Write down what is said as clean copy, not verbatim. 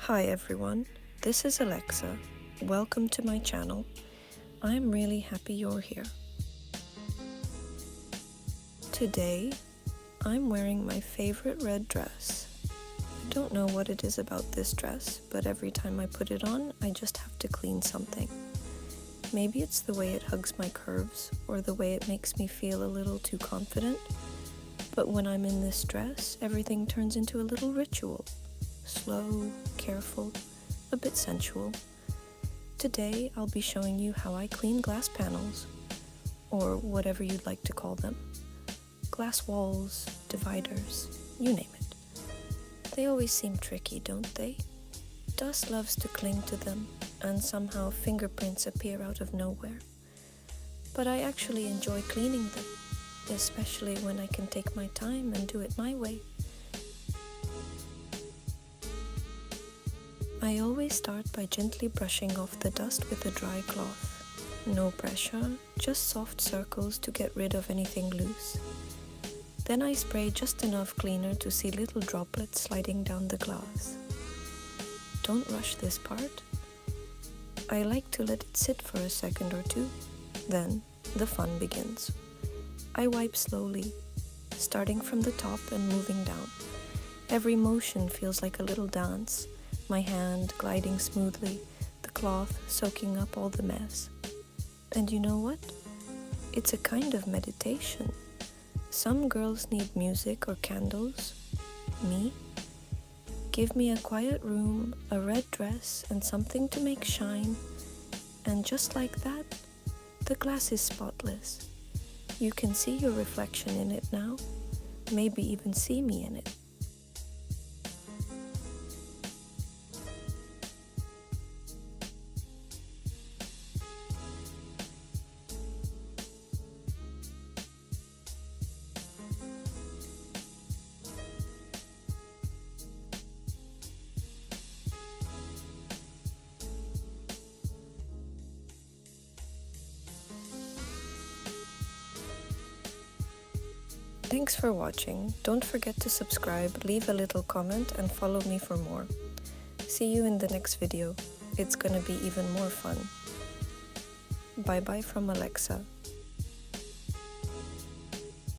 Hi everyone, this is Alexa. Welcome to my channel. I'm really happy you're here. Today, I'm wearing my favorite red dress. I don't know what it is about this dress, but every time I put it on, I just have to clean something. Maybe it's the way it hugs my curves, or the way it makes me feel a little too confident. But when I'm in this dress, everything turns into a little ritual. Slow, careful, a bit sensual. Today, I'll be showing you how I clean glass panels, or whatever you'd like to call them. Glass walls, dividers, you name it. They always seem tricky, don't they? Dust loves to cling to them, and somehow fingerprints appear out of nowhere. But I actually enjoy cleaning them, especially when I can take my time and do it my way. I always start by gently brushing off the dust with a dry cloth. No pressure, just soft circles to get rid of anything loose. Then I spray just enough cleaner to see little droplets sliding down the glass. Don't rush this part. I like to let it sit for a second or two. Then the fun begins. I wipe slowly, starting from the top and moving down. Every motion feels like a little dance. My hand gliding smoothly, the cloth soaking up all the mess. And you know what? It's a kind of meditation. Some girls need music or candles. Me? Give me a quiet room, a red dress, and something to make shine. And just like that, the glass is spotless. You can see your reflection in it now, maybe even see me in it. Thanks for watching. Don't forget to subscribe, leave a little comment, and follow me for more. See you in the next video. It's gonna be even more fun. Bye bye from Alexa.